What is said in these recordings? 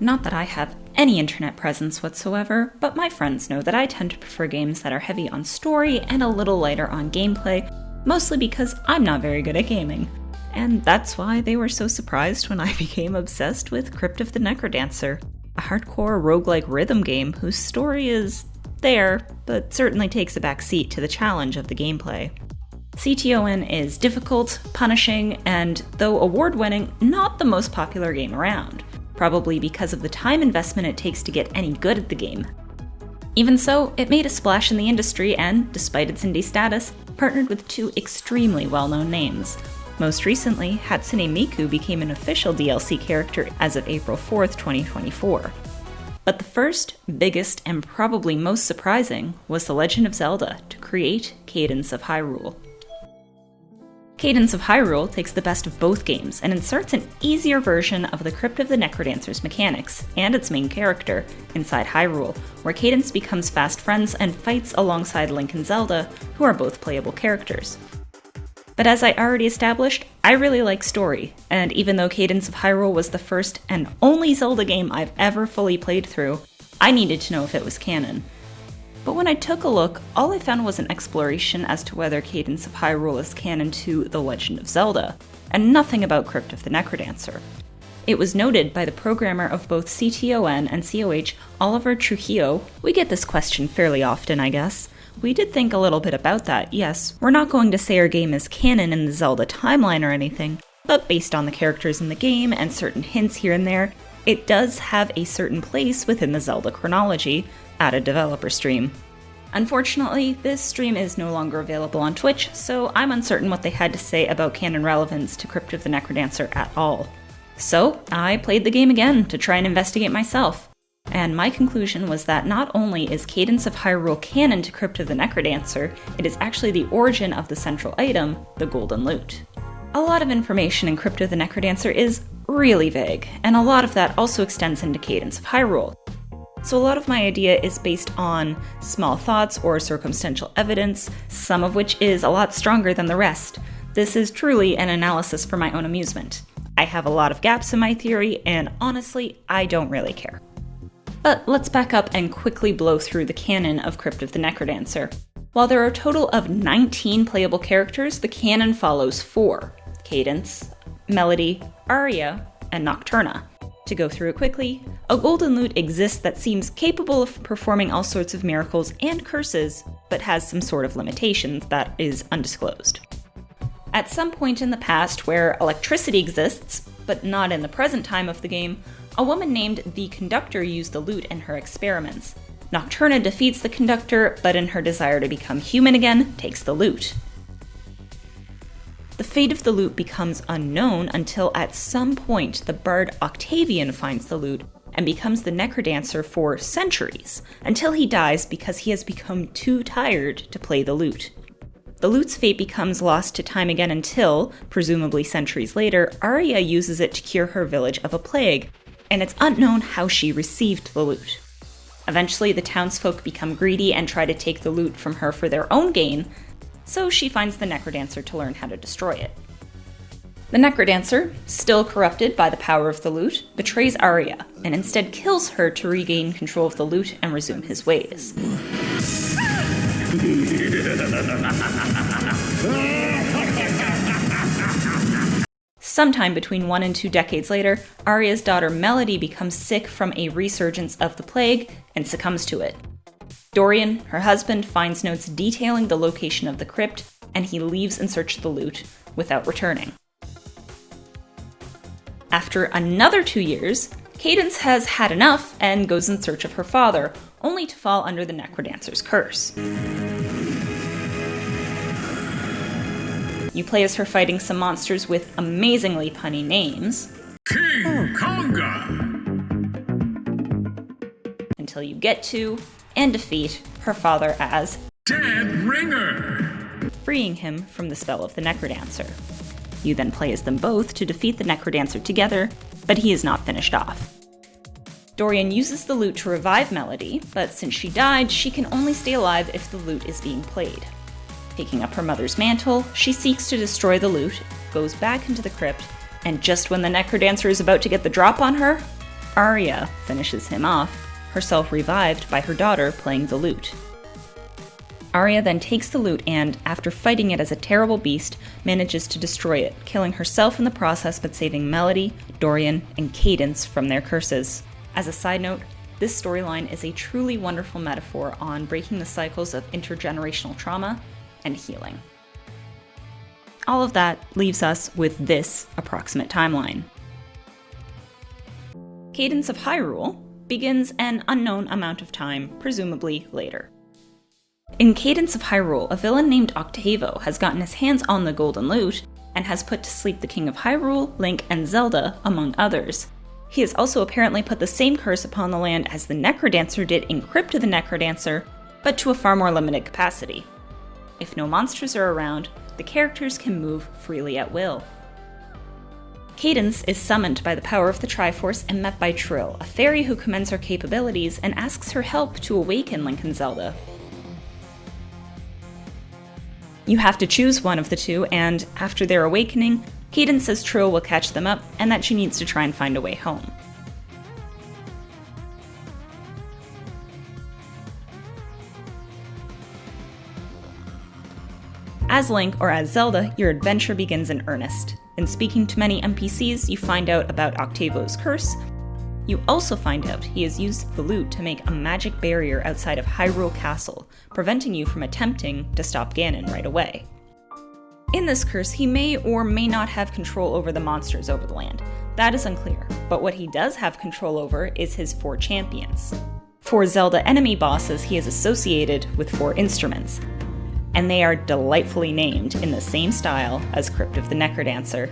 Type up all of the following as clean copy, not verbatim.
Not that I have any internet presence whatsoever, but my friends know that I tend to prefer games that are heavy on story and a little lighter on gameplay, mostly because I'm not very good at gaming. And that's why they were so surprised when I became obsessed with Crypt of the Necrodancer, a hardcore roguelike rhythm game whose story is there, but certainly takes a back seat to the challenge of the gameplay. CTON is difficult, punishing, and, though award-winning, not the most popular game around, probably because of the time investment it takes to get any good at the game. Even so, it made a splash in the industry and, despite its indie status, partnered with two extremely well-known names. Most recently, Hatsune Miku became an official DLC character as of April 4th, 2024. But the first, biggest, and probably most surprising was the Legend of Zelda to create Cadence of Hyrule. Cadence of Hyrule takes the best of both games and inserts an easier version of the Crypt of the Necrodancer's mechanics, and its main character, inside Hyrule, where Cadence becomes fast friends and fights alongside Link and Zelda, who are both playable characters. But as I already established, I really like story, and even though Cadence of Hyrule was the first and only Zelda game I've ever fully played through, I needed to know if it was canon. But when I took a look, all I found was an exploration as to whether Cadence of Hyrule is canon to The Legend of Zelda, and nothing about Crypt of the Necrodancer. It was noted by the programmer of both CTON and COH, Oliver Trujillo. We get this question fairly often, I guess. We did think a little bit about that, yes. We're not going to say our game is canon in the Zelda timeline or anything, but based on the characters in the game and certain hints here and there, it does have a certain place within the Zelda chronology at a developer stream. Unfortunately, this stream is no longer available on Twitch, so I'm uncertain what they had to say about canon relevance to Crypt of the Necrodancer at all. So, I played the game again to try and investigate myself. And my conclusion was that not only is Cadence of Hyrule canon to Crypt of the Necrodancer, it is actually the origin of the central item, the Golden Lute. A lot of information in Crypt of the Necrodancer is really vague, and a lot of that also extends into Cadence of Hyrule. So a lot of my idea is based on small thoughts or circumstantial evidence, some of which is a lot stronger than the rest. This is truly an analysis for my own amusement. I have a lot of gaps in my theory, and honestly, I don't really care. But let's back up and quickly blow through the canon of Crypt of the Necrodancer. While there are a total of 19 playable characters, the canon follows 4: Cadence, Melody, Aria, and Nocturna. To go through it quickly, a golden lute exists that seems capable of performing all sorts of miracles and curses, but has some sort of limitations that is undisclosed. At some point in the past where electricity exists, but not in the present time of the game, a woman named the Conductor used the lute in her experiments. Nocturna defeats the Conductor, but in her desire to become human again, takes the lute. The fate of the lute becomes unknown until at some point the bard Octavian finds the lute and becomes the Necrodancer for centuries, until he dies because he has become too tired to play the lute. The lute's fate becomes lost to time again until, presumably centuries later, Aria uses it to cure her village of a plague, and it's unknown how she received the lute. Eventually, the townsfolk become greedy and try to take the lute from her for their own gain, so she finds the Necrodancer to learn how to destroy it. The Necrodancer, still corrupted by the power of the lute, betrays Aria, and instead kills her to regain control of the lute and resume his ways. Sometime between 1 and 2 decades later, Aria's daughter Melody becomes sick from a resurgence of the plague and succumbs to it. Dorian, her husband, finds notes detailing the location of the crypt, and he leaves in search of the lute, without returning. After another 2 years, Cadence has had enough and goes in search of her father, only to fall under the Necrodancer's curse. You play as her fighting some monsters with amazingly punny names. King Konga! Until you get to, and defeat, her father as Dead Ringer! freeing him from the spell of the Necrodancer. You then play as them both to defeat the Necrodancer together, but he is not finished off. Dorian uses the lute to revive Melody, but since she died, she can only stay alive if the lute is being played. Taking up her mother's mantle, she seeks to destroy the lute, goes back into the crypt, and just when the Necrodancer is about to get the drop on her, Arya finishes him off, herself revived by her daughter playing the lute. Arya then takes the lute and, after fighting it as a terrible beast, manages to destroy it, killing herself in the process but saving Melody, Dorian, and Cadence from their curses. As a side note, this storyline is a truly wonderful metaphor on breaking the cycles of intergenerational trauma and healing. All of that leaves us with this approximate timeline. Cadence of Hyrule begins an unknown amount of time, presumably later. In Cadence of Hyrule, a villain named Octavo has gotten his hands on the Golden Lute and has put to sleep the King of Hyrule, Link, and Zelda, among others. He has also apparently put the same curse upon the land as the Necrodancer did in Crypt the Necrodancer, but to a far more limited capacity. If no monsters are around, the characters can move freely at will. Cadence is summoned by the power of the Triforce and met by Trill, a fairy who commends her capabilities and asks her help to awaken Link and Zelda. You have to choose one of the two, and after their awakening, Cadence says Trill will catch them up and that she needs to try and find a way home. As Link, or as Zelda, your adventure begins in earnest. In speaking to many NPCs, you find out about Octavo's curse. You also find out he has used the lute to make a magic barrier outside of Hyrule Castle, preventing you from attempting to stop Ganon right away. In this curse, he may or may not have control over the monsters over the land. That is unclear, but what he does have control over is his 4 champions. 4 Zelda enemy bosses he is associated with 4 instruments, and they are delightfully named in the same style as Crypt of the Necrodancer.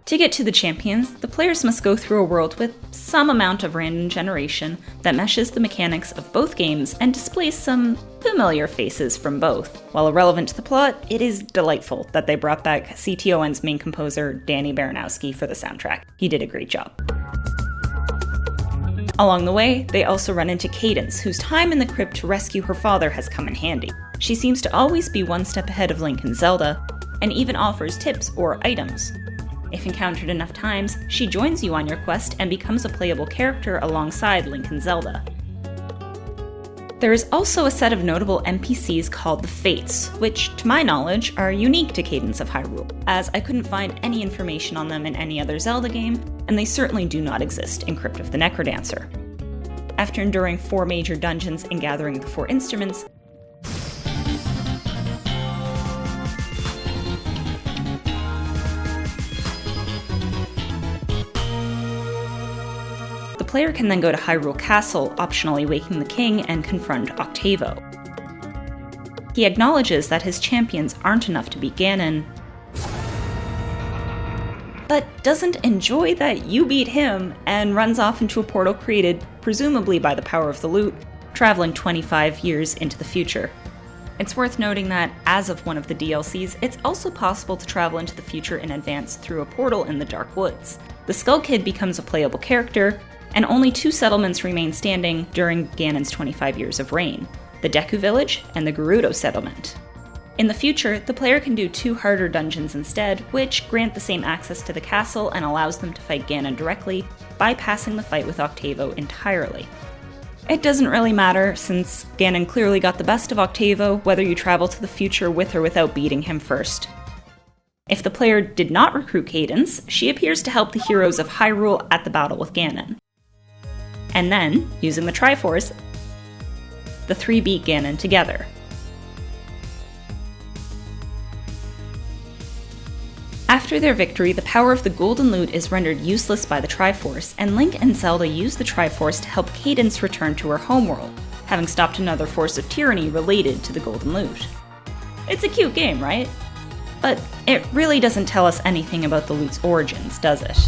To get to the champions, the players must go through a world with some amount of random generation that meshes the mechanics of both games and displays some familiar faces from both. While irrelevant to the plot, it is delightful that they brought back CTON's main composer, Danny Baranowski, for the soundtrack. He did a great job. Along the way, they also run into Cadence, whose time in the crypt to rescue her father has come in handy. She seems to always be one step ahead of Link and Zelda, and even offers tips or items. If encountered enough times, she joins you on your quest and becomes a playable character alongside Link and Zelda. There is also a set of notable NPCs called the Fates, which, to my knowledge, are unique to Cadence of Hyrule, as I couldn't find any information on them in any other Zelda game, and they certainly do not exist in Crypt of the Necrodancer. After enduring 4 major dungeons and gathering the 4 instruments, the player can then go to Hyrule Castle, optionally waking the king, and confront Octavo. He acknowledges that his champions aren't enough to beat Ganon, but doesn't enjoy that you beat him, and runs off into a portal created, presumably by the power of the lute, traveling 25 years into the future. It's worth noting that, as of one of the DLCs, it's also possible to travel into the future in advance through a portal in the Dark Woods. The Skull Kid becomes a playable character, and only 2 settlements remain standing during Ganon's 25 years of reign, the Deku Village and the Gerudo Settlement. In the future, the player can do 2 harder dungeons instead, which grant the same access to the castle and allows them to fight Ganon directly, bypassing the fight with Octavo entirely. It doesn't really matter, since Ganon clearly got the best of Octavo, whether you travel to the future with or without beating him first. If the player did not recruit Cadence, she appears to help the heroes of Hyrule at the battle with Ganon. And then, using the Triforce, the 3 beat Ganon together. After their victory, the power of the Golden Lute is rendered useless by the Triforce, and Link and Zelda use the Triforce to help Cadence return to her homeworld, having stopped another force of tyranny related to the Golden Lute. It's a cute game, right? But it really doesn't tell us anything about the lute's origins, does it?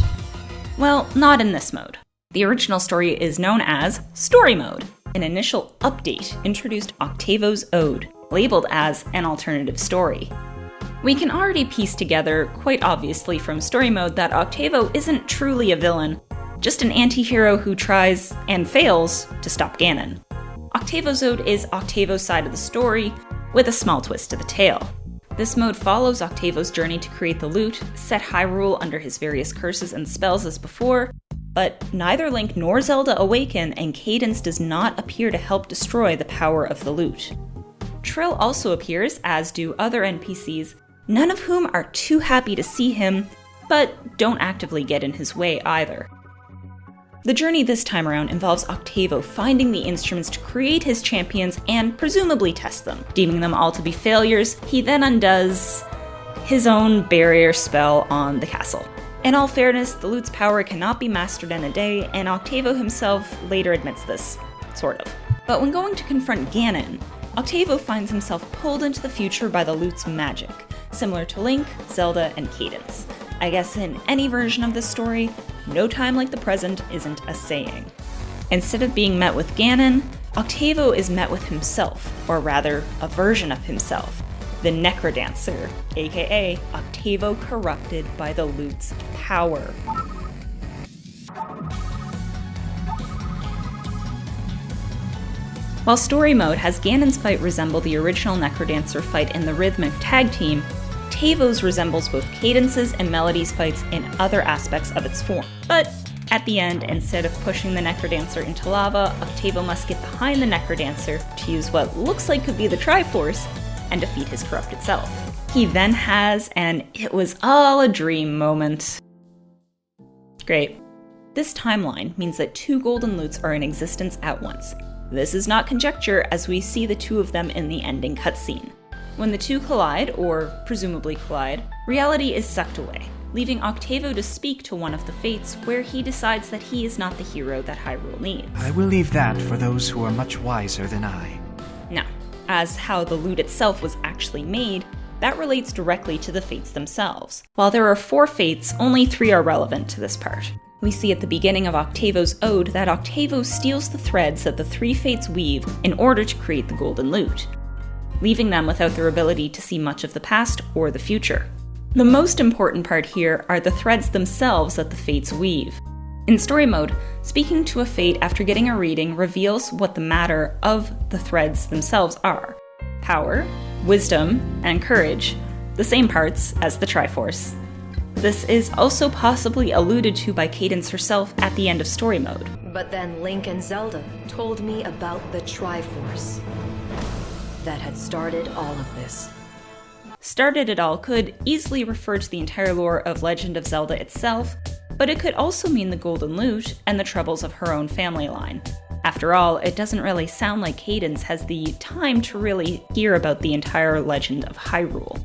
Well, not in this mode. The original story is known as Story Mode. An initial update introduced Octavo's Ode, labeled as an alternative story. We can already piece together, quite obviously from Story Mode, that Octavo isn't truly a villain, just an anti-hero who tries, and fails, to stop Ganon. Octavo's Ode is Octavo's side of the story, with a small twist to the tale. This mode follows Octavo's journey to create the lute, set Hyrule under his various curses and spells as before, but neither Link nor Zelda awaken, and Cadence does not appear to help destroy the power of the lute. Trill also appears, as do other NPCs, none of whom are too happy to see him, but don't actively get in his way either. The journey this time around involves Octavo finding the instruments to create his champions and presumably test them. Deeming them all to be failures, he then undoes his own barrier spell on the castle. In all fairness, the lute's power cannot be mastered in a day, and Octavo himself later admits this, sort of. But when going to confront Ganon, Octavo finds himself pulled into the future by the lute's magic, similar to Link, Zelda, and Cadence. I guess in any version of this story, no time like the present isn't a saying. Instead of being met with Ganon, Octavo is met with himself, or rather, a version of himself, the Necrodancer, aka Octavo corrupted by the lute's power. While story mode has Ganon's fight resemble the original Necrodancer fight in the rhythmic tag team, Octavo's resembles both Cadence's and Melody's fights in other aspects of its form. But at the end, instead of pushing the Necrodancer into lava, Octavo must get behind the Necrodancer to use what looks like could be the Triforce and defeat his corrupted self. He then has an "it was all a dream" moment. Great. This timeline means that two golden lutes are in existence at once. This is not conjecture, as we see the two of them in the ending cutscene. When the two collide, or presumably collide, reality is sucked away, leaving Octavo to speak to one of the fates where he decides that he is not the hero that Hyrule needs. I will leave that for those who are much wiser than I. Now, as how the lute itself was actually made, that relates directly to the fates themselves. While there are 4 fates, only 3 are relevant to this part. We see at the beginning of Octavo's ode that Octavo steals the threads that the 3 fates weave in order to create the golden lute, leaving them without their ability to see much of the past or the future. The most important part here are the threads themselves that the fates weave. In story mode, speaking to a fate after getting a reading reveals what the matter of the threads themselves are: power, wisdom, and courage, the same parts as the Triforce. This is also possibly alluded to by Cadence herself at the end of story mode. But then Link and Zelda told me about the Triforce that had started all of this. Started it all could easily refer to the entire lore of Legend of Zelda itself, but it could also mean the Golden Lute and the troubles of her own family line. After all, it doesn't really sound like Cadence has the time to really hear about the entire Legend of Hyrule.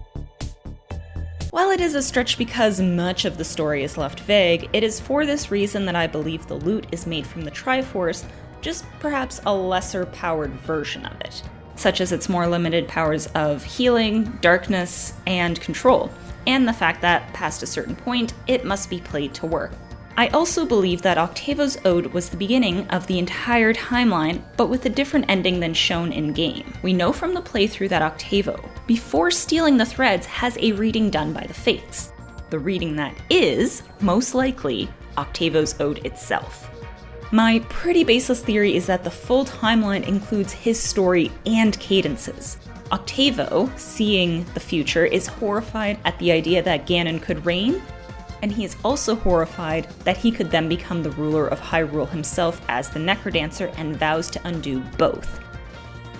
While it is a stretch because much of the story is left vague, it is for this reason that I believe the lute is made from the Triforce, just perhaps a lesser powered version of it, such as its more limited powers of healing, darkness, and control, and the fact that, past a certain point, it must be played to work. I also believe that Octavo's ode was the beginning of the entire timeline, but with a different ending than shown in-game. We know from the playthrough that Octavo, before stealing the threads, has a reading done by the Fates. The reading that is, most likely, Octavo's ode itself. My pretty baseless theory is that the full timeline includes his story and Cadence's. Octavo, seeing the future, is horrified at the idea that Ganon could reign, and he is also horrified that he could then become the ruler of Hyrule himself as the Necrodancer and vows to undo both.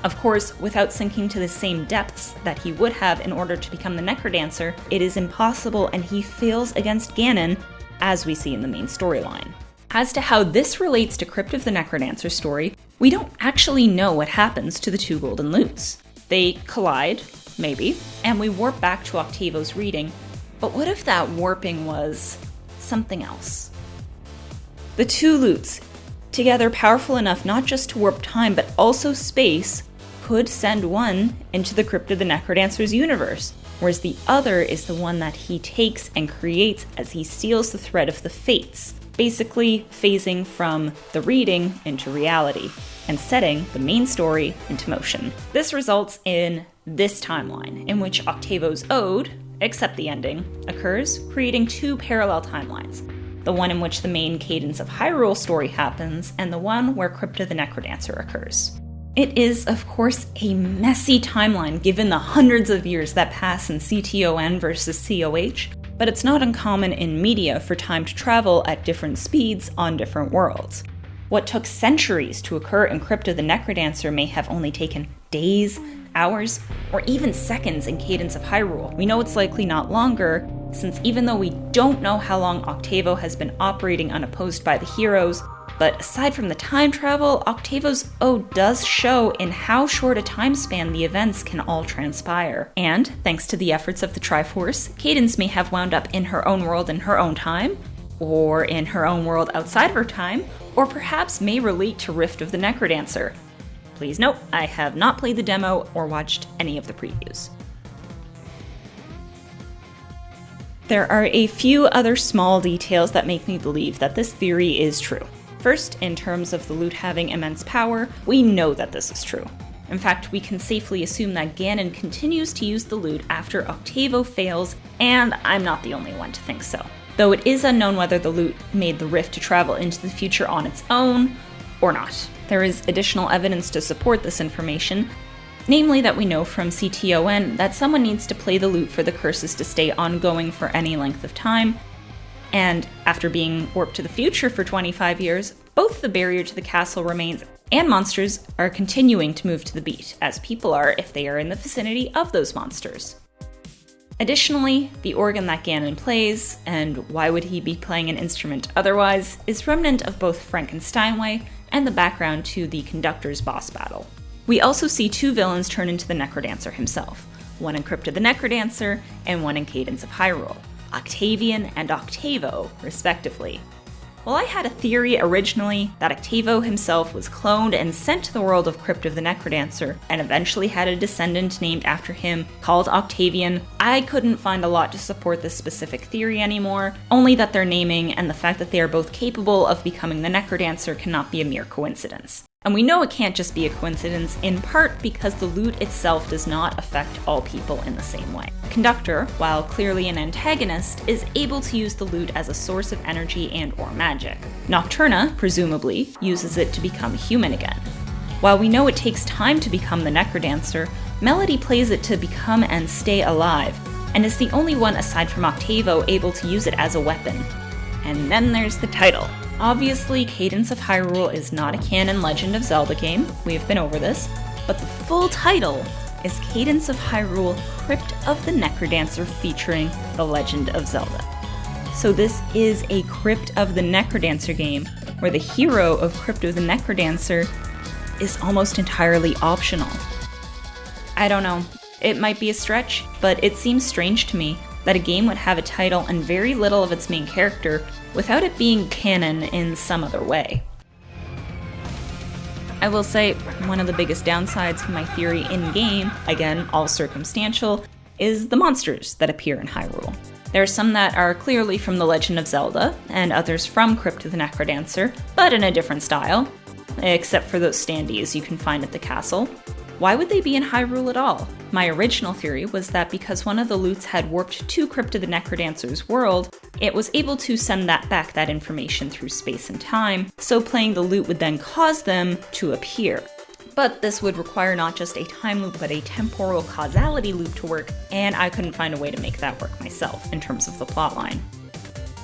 Of course, without sinking to the same depths that he would have in order to become the Necrodancer, it is impossible and he fails against Ganon, as we see in the main storyline. As to how this relates to Crypt of the Necrodancer story, we don't actually know what happens to the 2 golden lutes. They collide, maybe, and we warp back to Octavo's reading, but what if that warping was something else? The 2 lutes, together powerful enough not just to warp time but also space, could send one into the Crypt of the Necrodancer's universe, whereas the other is the one that he takes and creates as he steals the thread of the Fates, basically phasing from the reading into reality, and setting the main story into motion. This results in this timeline, in which Octavo's ode, except the ending, occurs, creating 2 parallel timelines. The one in which the main Cadence of Hyrule story happens, and the one where Crypt of the Necrodancer occurs. It is, of course, a messy timeline given the hundreds of years that pass in CTON versus COH, but it's not uncommon in media for time to travel at different speeds on different worlds. What took centuries to occur in Crypt of the Necrodancer may have only taken days, hours, or even seconds in Cadence of Hyrule. We know it's likely not longer, since even though we don't know how long Octavo has been operating unopposed by the heroes, but aside from the time travel, Octavo's ode does show in how short a time span the events can all transpire. And, thanks to the efforts of the Triforce, Cadence may have wound up in her own world in her own time, or in her own world outside of her time, or perhaps may relate to Rift of the Necrodancer. Please note, I have not played the demo or watched any of the previews. There are a few other small details that make me believe that this theory is true. First, in terms of the lute having immense power, we know that this is true. In fact, we can safely assume that Ganon continues to use the lute after Octavo fails, and I'm not the only one to think so. Though it is unknown whether the lute made the rift to travel into the future on its own, or not. There is additional evidence to support this information, namely that we know from CTON that someone needs to play the lute for the curses to stay ongoing for any length of time, and after being warped to the future for 25 years, both the barrier to the castle remains and monsters are continuing to move to the beat, as people are if they are in the vicinity of those monsters. Additionally, the organ that Ganon plays, and why would he be playing an instrument otherwise, is remnant of both Frankensteinway and the background to the Conductor's boss battle. We also see two villains turn into the Necrodancer himself, one in Crypt of the Necrodancer and one in Cadence of Hyrule. Octavian and Octavo, respectively. Well, I had a theory originally that Octavo himself was cloned and sent to the world of Crypt of the Necrodancer, and eventually had a descendant named after him called Octavian. I couldn't find a lot to support this specific theory anymore, only that their naming and the fact that they are both capable of becoming the Necrodancer cannot be a mere coincidence. And we know it can't just be a coincidence, in part because the lute itself does not affect all people in the same way. Conductor, while clearly an antagonist, is able to use the lute as a source of energy and/or magic. Nocturna, presumably, uses it to become human again. While we know it takes time to become the Necrodancer, Melody plays it to become and stay alive, and is the only one aside from Octavo able to use it as a weapon. And then there's the title. Obviously, Cadence of Hyrule is not a canon Legend of Zelda game, we've been over this, but the full title is Cadence of Hyrule Crypt of the Necrodancer featuring The Legend of Zelda. So this is a Crypt of the Necrodancer game, where the hero of Crypt of the Necrodancer is almost entirely optional. I don't know, it might be a stretch, but it seems strange to me that a game would have a title and very little of its main character without it being canon in some other way. I will say, one of the biggest downsides of my theory in-game, again, all circumstantial, is the monsters that appear in Hyrule. There are some that are clearly from The Legend of Zelda, and others from Crypt of the Necrodancer, but in a different style, except for those standees you can find at the castle. Why would they be in Hyrule at all? My original theory was that because one of the lutes had warped to Crypt of the Necrodancer's world, it was able to send that information through space and time, so playing the lute would then cause them to appear. But this would require not just a time loop, but a temporal causality loop to work, and I couldn't find a way to make that work myself in terms of the plotline.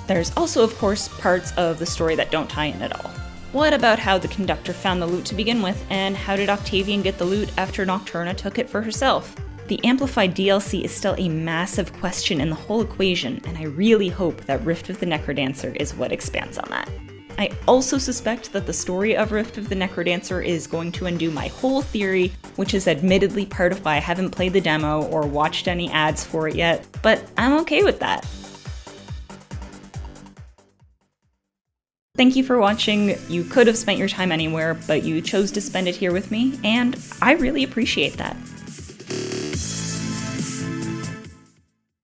There's also, of course, parts of the story that don't tie in at all. What about how the Conductor found the lute to begin with, and how did Octavian get the lute after Nocturna took it for herself? The Amplified DLC is still a massive question in the whole equation, and I really hope that Rift of the Necrodancer is what expands on that. I also suspect that the story of Rift of the Necrodancer is going to undo my whole theory, which is admittedly part of why I haven't played the demo or watched any ads for it yet, but I'm okay with that. Thank you for watching. You could have spent your time anywhere, but you chose to spend it here with me, and I really appreciate that.